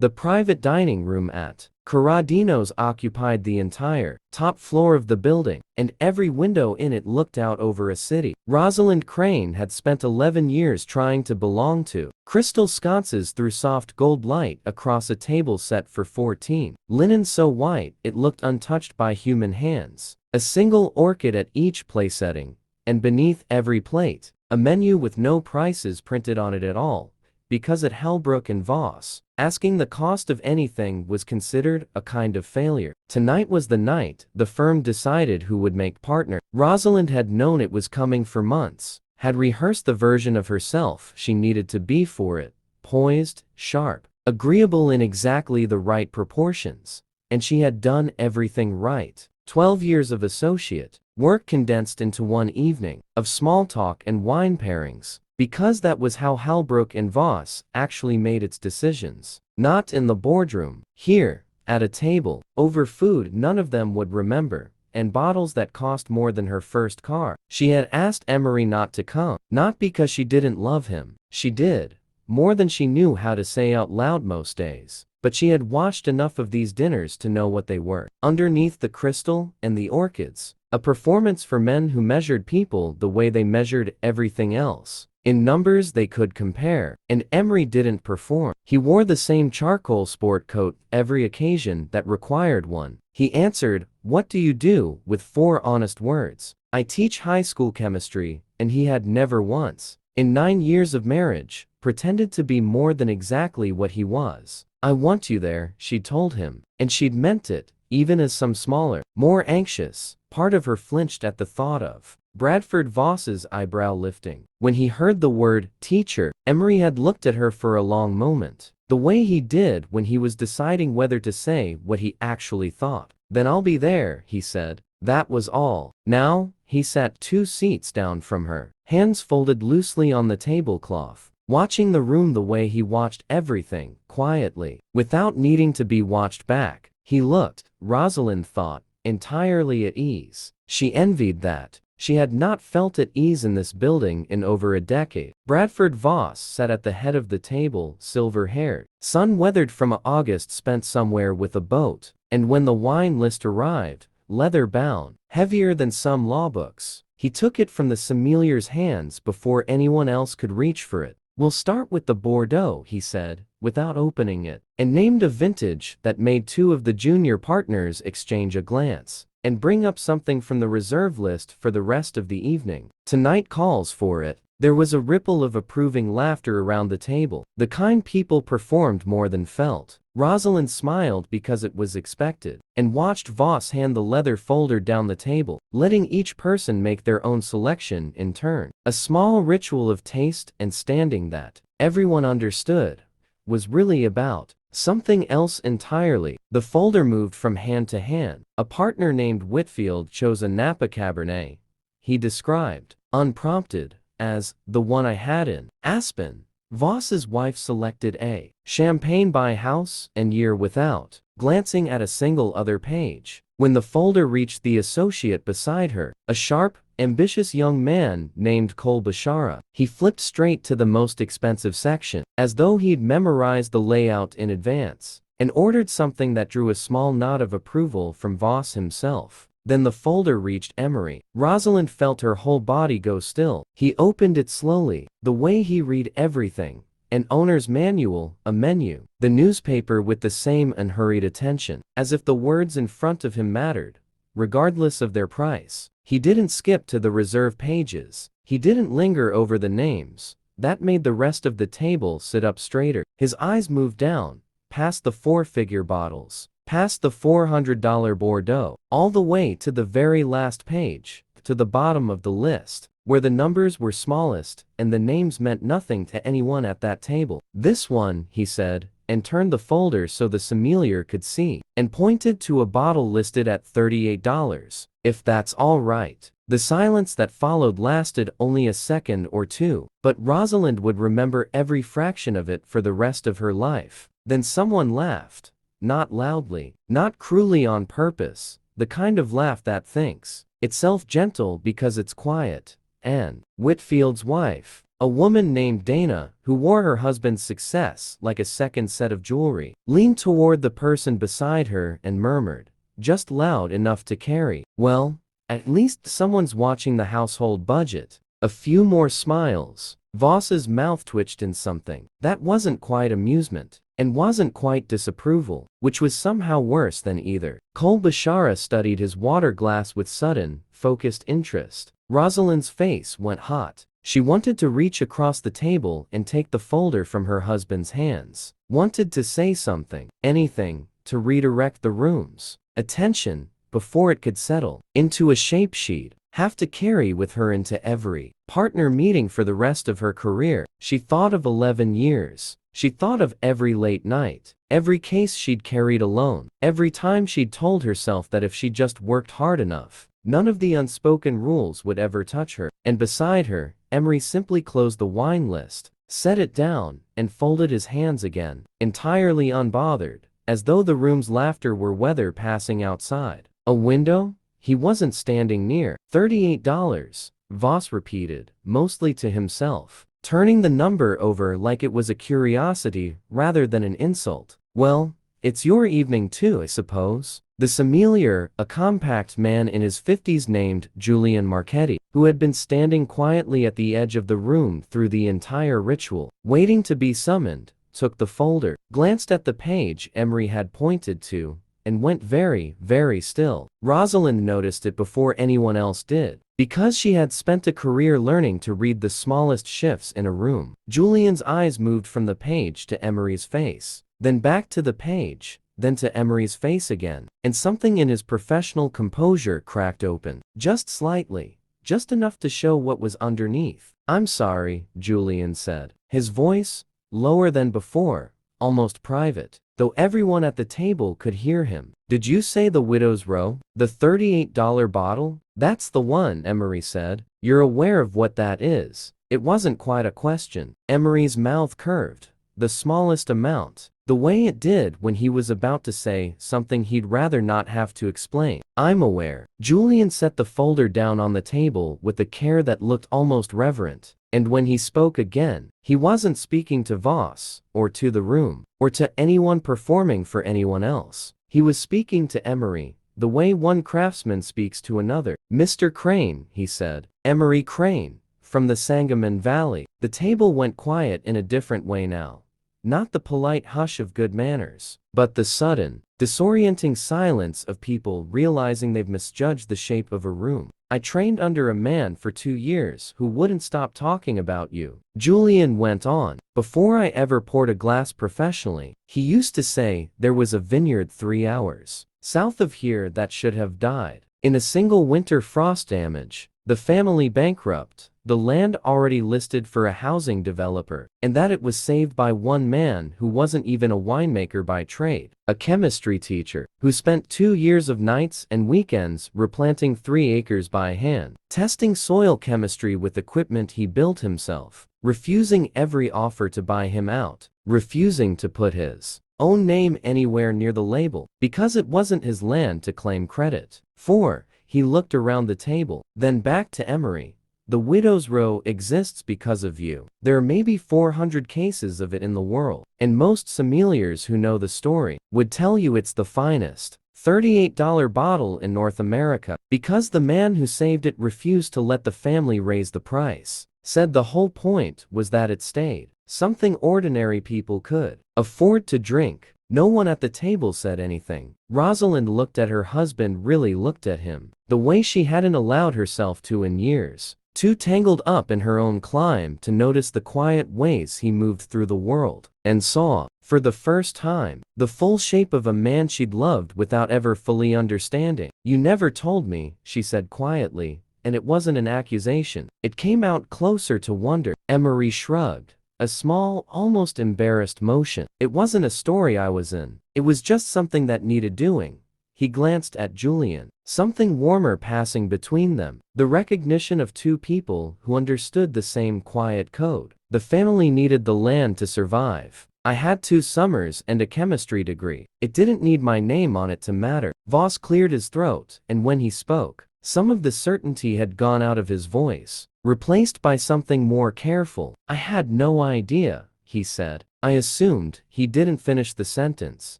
The private dining room at Corradino's occupied the entire top floor of the building, and every window in it looked out over a city Rosalind Crane had spent 11 years trying to belong to. Crystal sconces threw soft gold light across a table set for 14, linen so white it looked untouched by human hands, a single orchid at each place-setting, and beneath every plate, a menu with no prices printed on it at all, because at Hellbrook and Voss, asking the cost of anything was considered a kind of failure. Tonight was the night the firm decided who would make partner. Rosalind had known it was coming for months, had rehearsed the version of herself she needed to be for it, poised, sharp, agreeable in exactly the right proportions, and she had done everything right. 12 years of associate work condensed into one evening of small talk and wine pairings, because that was how Hellbrook and Voss actually made its decisions. Not in the boardroom. Here, at a table, over food none of them would remember, and bottles that cost more than her first car. She had asked Emory not to come, not because she didn't love him. She did, more than she knew how to say out loud most days. But she had watched enough of these dinners to know what they were. Underneath the crystal and the orchids, a performance for men who measured people the way they measured everything else, in numbers they could compare. And Emory didn't perform. He wore the same charcoal sport coat every occasion that required one. He answered, "What do you do?" with 4 honest words. "I teach high school chemistry," and he had never once, in 9 years of marriage, pretended to be more than exactly what he was. "I want you there," she'd told him, and she'd meant it, even as some smaller, more anxious part of her flinched at the thought of Bradford Voss's eyebrow lifting. When he heard the word teacher, Emory had looked at her for a long moment, the way he did when he was deciding whether to say what he actually thought. "Then I'll be there," he said. That was all. Now, he sat 2 seats down from her, hands folded loosely on the tablecloth, watching the room the way he watched everything, quietly, without needing to be watched back. He looked, Rosalind thought, entirely at ease. She envied that. She had not felt at ease in this building in over a decade. Bradford Voss sat at the head of the table, silver-haired, sun-weathered from an August spent somewhere with a boat, and when the wine list arrived, leather-bound, heavier than some law books, he took it from the sommelier's hands before anyone else could reach for it. "We'll start with the Bordeaux," he said, without opening it, and named a vintage that made 2 of the junior partners exchange a glance, and bring up something from the reserve list for the rest of the evening. "Tonight calls for it." There was a ripple of approving laughter around the table, the kind people performed more than felt. Rosalind smiled because it was expected, and watched Voss hand the leather folder down the table, letting each person make their own selection in turn. A small ritual of taste and standing that, everyone understood, was really about something else entirely. The folder moved from hand to hand. A partner named Whitfield chose a Napa Cabernet. He described, unprompted, as the one I had in Aspen. Voss's wife selected a champagne by house and year without glancing at a single other page. When the folder reached the associate beside her, a sharp, ambitious young man named Cole Bashara, he flipped straight to the most expensive section, as though he'd memorized the layout in advance, and ordered something that drew a small nod of approval from Voss himself. Then the folder reached Emory. Rosalind felt her whole body go still. He opened it slowly, the way he read everything. An owner's manual, a menu, the newspaper with the same unhurried attention, as if the words in front of him mattered, regardless of their price. He didn't skip to the reserve pages. He didn't linger over the names. That made the rest of the table sit up straighter. His eyes moved down, past the 4-figure bottles, past the $400 Bordeaux, all the way to the very last page, to the bottom of the list, where the numbers were smallest and the names meant nothing to anyone at that table. "This one," he said, and turned the folder so the sommelier could see, and pointed to a bottle listed at $38. "If that's all right." The silence that followed lasted only a second or 2, but Rosalind would remember every fraction of it for the rest of her life. Then someone laughed. Not loudly, not cruelly on purpose, the kind of laugh that thinks itself gentle because it's quiet. And Whitfield's wife, A woman named Dana, who wore her husband's success like a second set of jewelry, leaned toward the person beside her and murmured, just loud enough to carry, "Well, at least someone's watching the household budget." A few more smiles. Voss's mouth twitched in something that wasn't quite amusement, and wasn't quite disapproval, which was somehow worse than either. Cole Bashara studied his water glass with sudden, focused interest. Rosalind's face went hot. She wanted to reach across the table and take the folder from her husband's hands. Wanted to say something, anything, to redirect the room's attention, before it could settle into a shape she'd have to carry with her into every partner meeting for the rest of her career. She thought of 11 years. She thought of every late night, every case she'd carried alone, every time she'd told herself that if she just worked hard enough, none of the unspoken rules would ever touch her. And beside her, Emory simply closed the wine list, set it down, and folded his hands again, entirely unbothered, as though the room's laughter were weather passing outside. A window? He wasn't standing near. $38, Voss repeated, mostly to himself, turning the number over like it was a curiosity rather than an insult. "Well, it's your evening too, I suppose." The sommelier, a compact man in his 50s named Julian Marchetti, who had been standing quietly at the edge of the room through the entire ritual, waiting to be summoned, took the folder, glanced at the page Emory had pointed to, and went very, very still. Rosalind noticed it before anyone else did, because she had spent a career learning to read the smallest shifts in a room. Julian's eyes moved from the page to Emory's face, then back to the page, then to Emory's face again, and something in his professional composure cracked open, just slightly, just enough to show what was underneath. "I'm sorry," Julian said, his voice lower than before, almost private, though everyone at the table could hear him. "Did you say the Widow's Row? The $38 bottle?" "That's the one," Emory said. "You're aware of what that is." It wasn't quite a question. Emory's mouth curved, the smallest amount, the way it did when he was about to say something he'd rather not have to explain. "I'm aware." Julian set the folder down on the table with a care that looked almost reverent. And when he spoke again, he wasn't speaking to Voss, or to the room, or to anyone performing for anyone else. He was speaking to Emory, the way one craftsman speaks to another. "Mr. Crane," he said. "Emory Crane, from the Sangamon Valley." The table went quiet in a different way now. Not the polite hush of good manners, but the sudden, disorienting silence of people realizing they've misjudged the shape of a room. "I trained under a man for 2 years who wouldn't stop talking about you," Julian went on. "Before I ever poured a glass professionally, he used to say there was a vineyard 3 hours south of here that should have died in a single winter frost damage, the family bankrupt, the land already listed for a housing developer, and that it was saved by one man who wasn't even a winemaker by trade, a chemistry teacher, who spent 2 years of nights and weekends replanting 3 acres by hand, testing soil chemistry with equipment he built himself, refusing every offer to buy him out, refusing to put his own name anywhere near the label, because it wasn't his land to claim credit for." He looked around the table, then back to Emory. "The Widow's Row exists because of you. There are maybe 400 cases of it in the world, and most sommeliers who know the story would tell you it's the finest $38 bottle in North America, because the man who saved it refused to let the family raise the price. Said the whole point was that it stayed something ordinary people could afford to drink." No one at the table said anything. Rosalind looked at her husband, really looked at him, the way she hadn't allowed herself to in years. Too tangled up in her own climb to notice the quiet ways he moved through the world, and saw, for the first time, the full shape of a man she'd loved without ever fully understanding. "You never told me," she said quietly, and it wasn't an accusation. It came out closer to wonder. Emory shrugged, a small, almost embarrassed motion. "It wasn't a story I was in. It was just something that needed doing." He glanced at Julian, something warmer passing between them, the recognition of 2 people who understood the same quiet code. "The family needed the land to survive. I had 2 summers and a chemistry degree. It didn't need my name on it to matter." Voss cleared his throat, and when he spoke, Some of the certainty had gone out of his voice, replaced by something more careful. "I had no idea," he said. "I assumed." He didn't finish the sentence,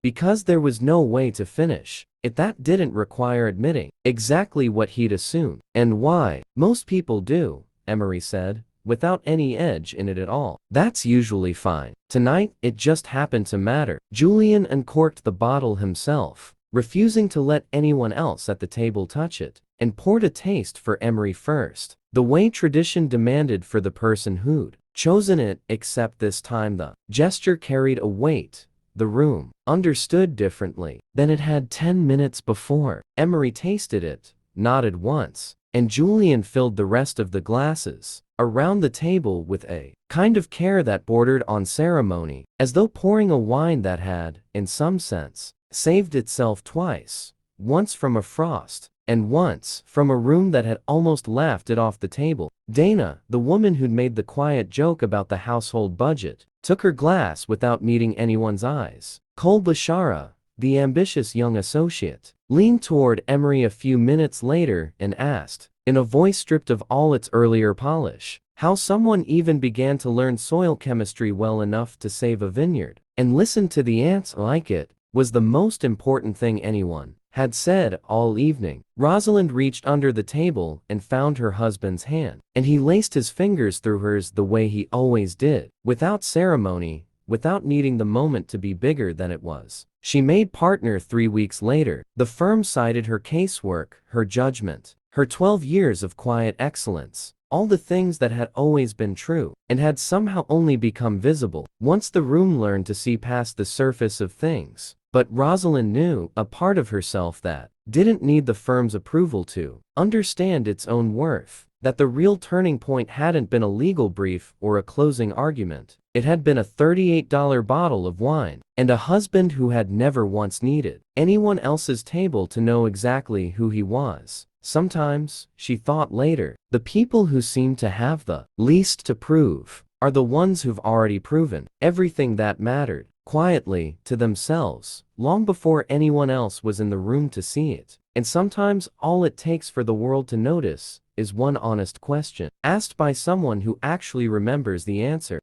because there was no way to finish it that didn't require admitting exactly what he'd assumed. "And why? Most people do," Emory said, without any edge in it at all. "That's usually fine. Tonight, it just happened to matter." Julian uncorked the bottle himself, refusing to let anyone else at the table touch it, and poured a taste for Emory first, the way tradition demanded for the person who'd chosen it, except this time the gesture carried a weight the room understood differently than it had 10 minutes before. Emory tasted it, nodded once, and Julian filled the rest of the glasses around the table with a kind of care that bordered on ceremony, as though pouring a wine that had, in some sense, saved itself twice, once from a frost, and once from a room that had almost laughed it off the table. Dana, the woman who'd made the quiet joke about the household budget, took her glass without meeting anyone's eyes. Cole Bashara, the ambitious young associate, leaned toward Emory a few minutes later and asked, in a voice stripped of all its earlier polish, how someone even began to learn soil chemistry well enough to save a vineyard. And listen to the ants like it was the most important thing anyone had said all evening. Rosalind reached under the table and found her husband's hand, and he laced his fingers through hers the way he always did, without ceremony, without needing the moment to be bigger than it was. She made partner 3 weeks later. The firm cited her casework, her judgment, her 12 years of quiet excellence, all the things that had always been true, and had somehow only become visible once the room learned to see past the surface of things. But Rosalind knew a part of herself that didn't need the firm's approval to understand its own worth, that the real turning point hadn't been a legal brief or a closing argument. It had been a $38 bottle of wine, and a husband who had never once needed anyone else's table to know exactly who he was. Sometimes, she thought later, the people who seem to have the least to prove are the ones who've already proven everything that mattered, quietly, to themselves, long before anyone else was in the room to see it. And sometimes all it takes for the world to notice is one honest question, asked by someone who actually remembers the answer.